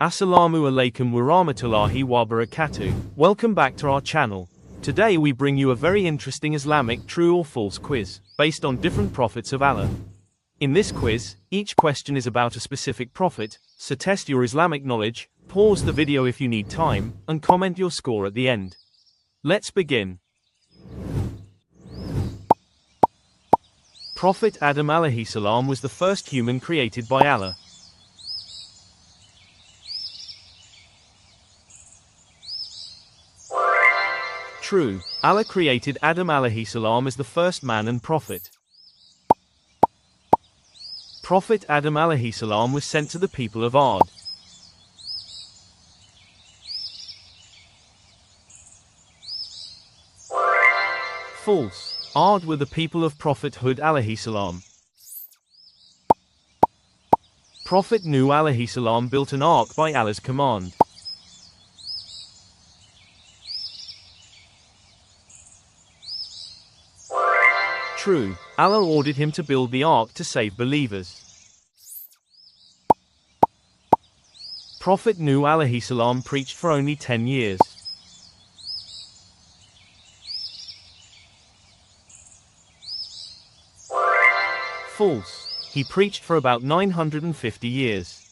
Assalamu alaikum wa rahmatullahi wa barakatuh. Welcome back to our channel. Today we bring you a very interesting Islamic true or false quiz, based on different prophets of Allah. In this quiz, each question is about a specific prophet, so test your Islamic knowledge, pause the video if you need time, and comment your score at the end. Let's begin. Prophet Adam alayhi salam was the first human created by Allah. True, Allah created Adam alayhi salam as the first man and prophet. Prophet Adam alayhi salam was sent to the people of Ad. False. Ad were the people of Prophet Hud alayhi salam. Prophet Nuh alayhi salam built an ark by Allah's command. True, Allah ordered him to build the ark to save believers. Prophet Nuh alayhi salam preached for only 10 years. False. He preached for about 950 years.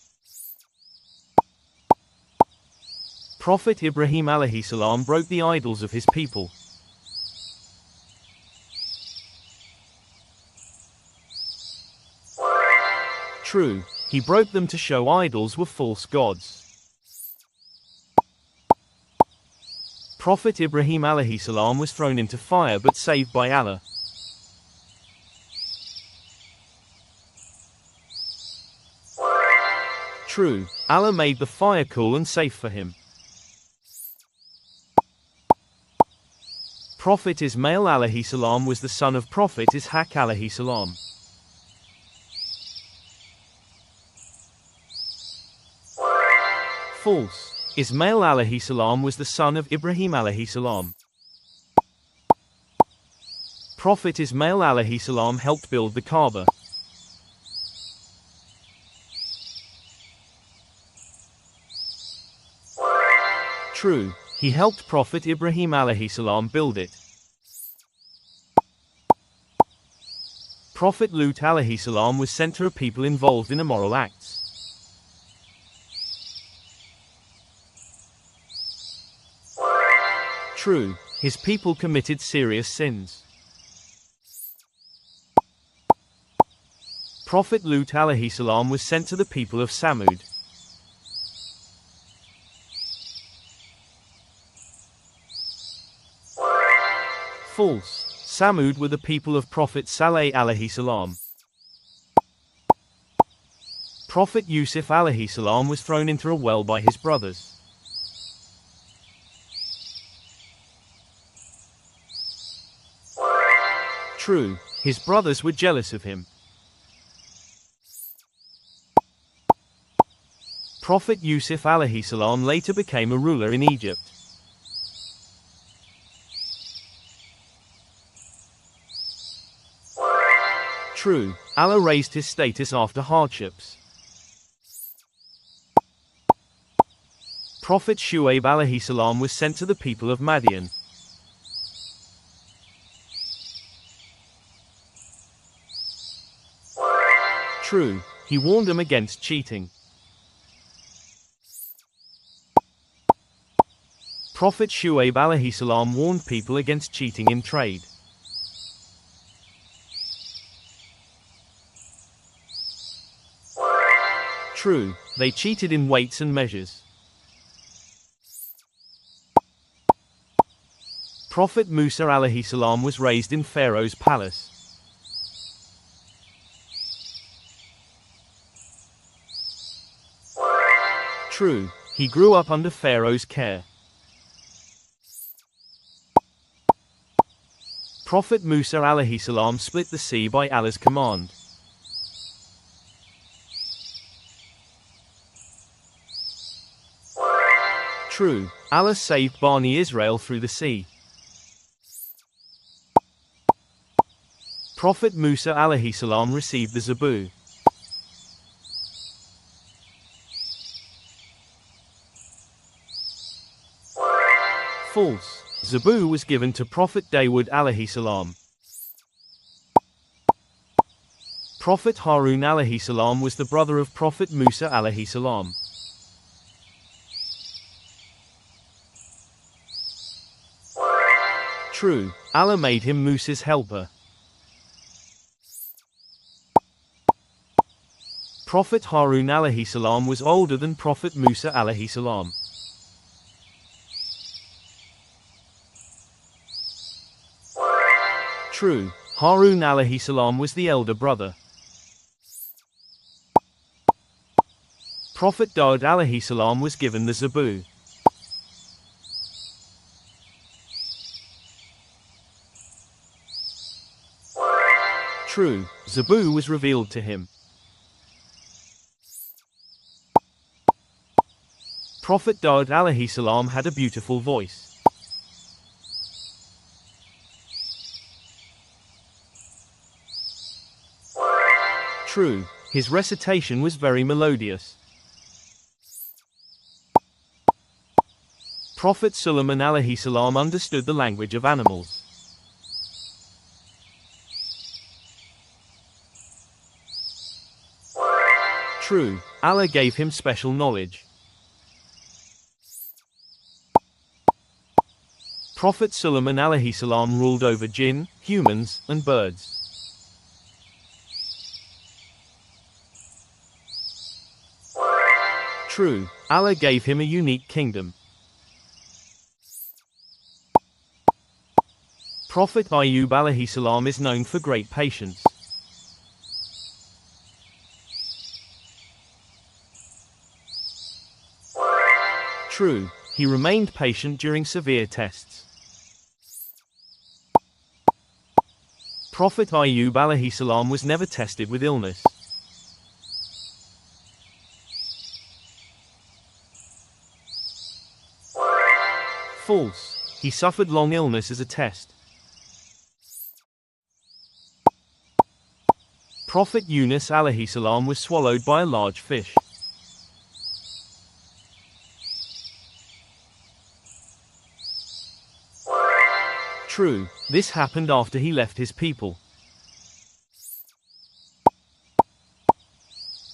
Prophet Ibrahim alayhi salam broke the idols of his people. True, he broke them to show idols were false gods. Prophet Ibrahim alayhi salam was thrown into fire but saved by Allah. True, Allah made the fire cool and safe for him. Prophet Ismail alayhi salam was the son of Prophet Ishaq alayhi salam. False. Ismail alayhi salam was the son of Ibrahim alayhi salam. Prophet Ismail alayhi salam helped build the Kaaba. True, he helped Prophet Ibrahim alayhi salam build it. Prophet Lut alayhi salam was sent to a people involved in immoral acts. True, his people committed serious sins. Prophet Lut alayhi salam was sent to the people of Samud. False. Samud were the people of Prophet Saleh alayhi salam. Prophet Yusuf alayhi salam was thrown into a well by his brothers. True, his brothers were jealous of him. Prophet Yusuf alayhi salam later became a ruler in Egypt. True, Allah raised his status after hardships. Prophet Shu'aib alayhi salam was sent to the people of Madian. True, he warned them against cheating. Prophet Shu'aib alayhi salam warned people against cheating in trade. True, they cheated in weights and measures. Prophet Musa alayhi salam was raised in Pharaoh's palace. True, he grew up under Pharaoh's care. Prophet Musa alayhi salam split the sea by Allah's command. True, Allah saved Bani Israel through the sea. Prophet Musa alayhi salam received the Zabur. False. Zabur was given to Prophet Dawood alayhi salam. Prophet Harun alayhi salam was the brother of Prophet Musa alayhi salam. True. Allah made him Musa's helper. Prophet Harun alayhi salam was older than Prophet Musa alayhi salam. True. Harun alayhi salam was the elder brother. Prophet Dawud alayhi salam was given the Zabur. True. Zabur was revealed to him. Prophet Dawud alayhi salam had a beautiful voice. True. His recitation was very melodious. Prophet Sulaiman alayhi salam understood the language of animals. True. Allah gave him special knowledge. Prophet Sulaiman alayhi salam ruled over jinn, humans, and birds. True. Allah gave him a unique kingdom. Prophet Ayyub alayhi salam is known for great patience. True. He remained patient during severe tests. Prophet Ayyub alayhi salam was never tested with illness. False. He suffered long illness as a test. Prophet Yunus alayhi salam was swallowed by a large fish. True. This happened after he left his people.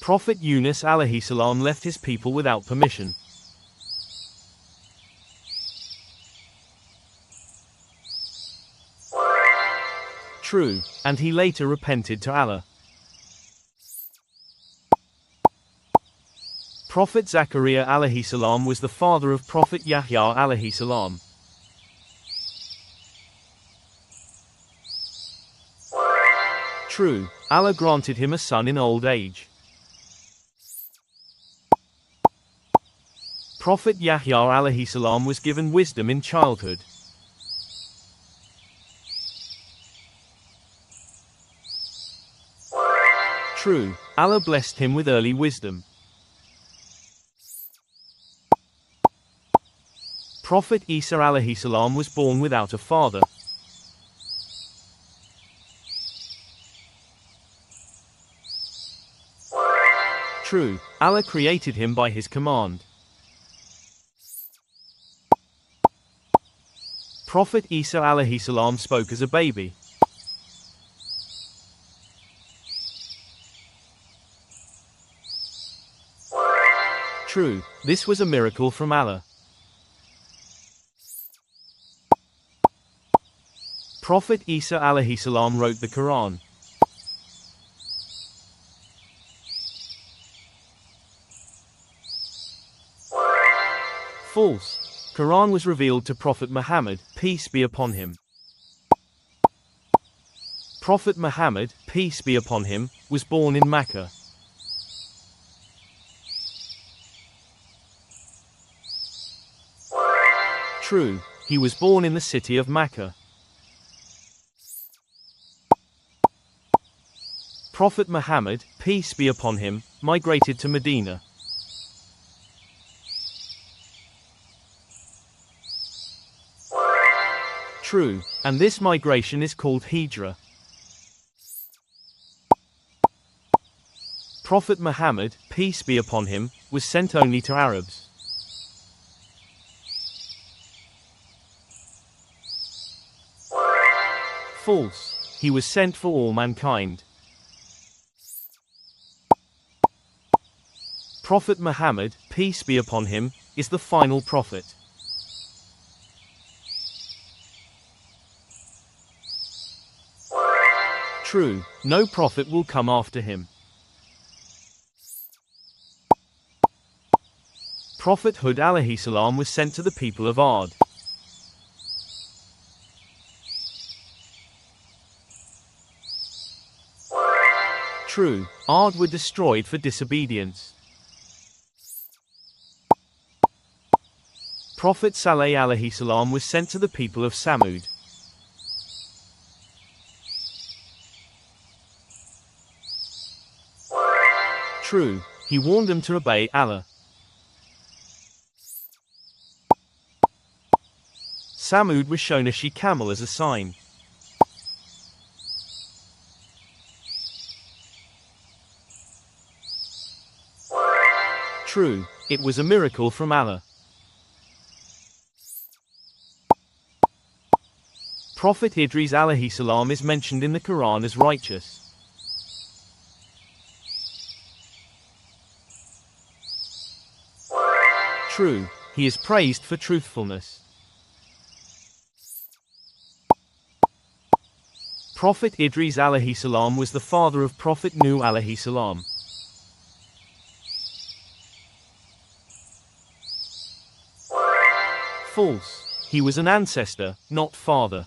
Prophet Yunus alayhi salam left his people without permission. True. And he later repented to Allah. Prophet Zachariah alayhi salam was the father of Prophet Yahya alayhi salam. True. Allah granted him a son in old age. Prophet Yahya alayhi salam was given wisdom in childhood. True. Allah blessed him with early wisdom. Prophet Isa alayhi salam was born without a father. True. Allah created him by his command. Prophet Isa alayhi salam spoke as a baby. True. This was a miracle from Allah. Prophet Isa alayhi salam wrote the Quran. False. Quran was revealed to Prophet Muhammad, peace be upon him. Prophet Muhammad, peace be upon him, was born in Mecca. True. He was born in the city of Mecca. Prophet Muhammad, peace be upon him, migrated to Medina. True. And this migration is called Hijrah. Prophet Muhammad, peace be upon him, was sent only to Arabs. False. He was sent for all mankind. Prophet Muhammad, peace be upon him, is the final prophet. True. No prophet will come after him. Prophet Hud alayhi salam was sent to the people of Ad. True. Ad were destroyed for disobedience. Prophet Saleh alayhi salam was sent to the people of Samud. True. He warned them to obey Allah. Samud was shown a she-camel as a sign. True. It was a miracle from Allah. Prophet Idris alayhi salam is mentioned in the Quran as righteous. True. He is praised for truthfulness. Prophet Idris alayhi salam was the father of Prophet Nuh alayhi salam. False. He was an ancestor, not father.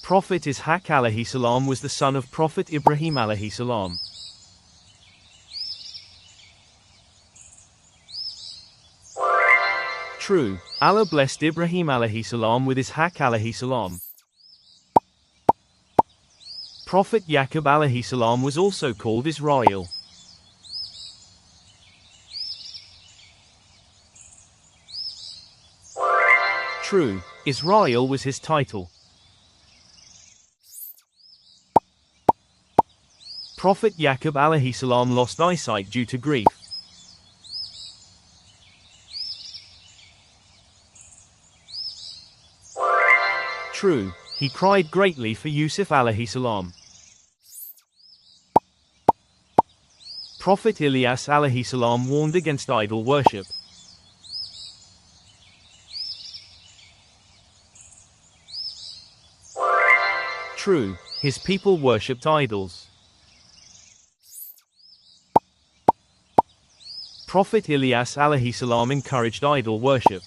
Prophet Ishaq alayhi salam was the son of Prophet Ibrahim alayhi salam. True. Allah blessed Ibrahim alayhi salam with Ishaq alayhi salam. Prophet Yaqub alayhi salam was also called Israel. True. Israel was his title. Prophet Yaqub alayhi salam lost eyesight due to grief. True. He cried greatly for Yusuf alayhi salam. Prophet Ilyas alayhi salam warned against idol worship. True. His people worshipped idols. Prophet Ilyas alayhi salam encouraged idol worship.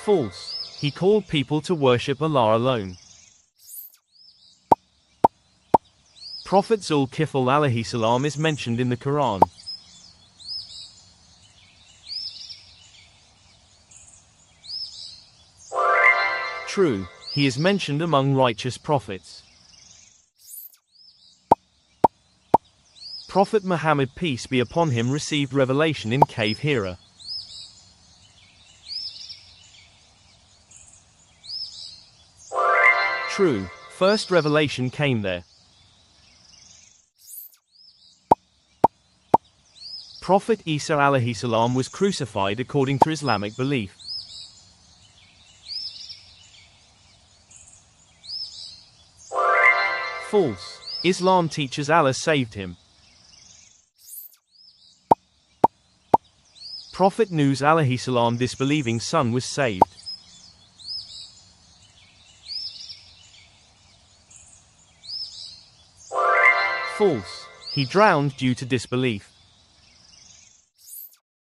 False. He called people to worship Allah alone. Prophet Zul-Kifl alayhi salam is mentioned in the Quran. True. He is mentioned among righteous prophets. Prophet Muhammad, peace be upon him, received revelation in cave Hira. True. First revelation came there. Prophet Isa alayhi salam was crucified according to Islamic belief. False. Islam teaches Allah saved him. Prophet Nuh's alayhi salam disbelieving son was saved. False. He drowned due to disbelief.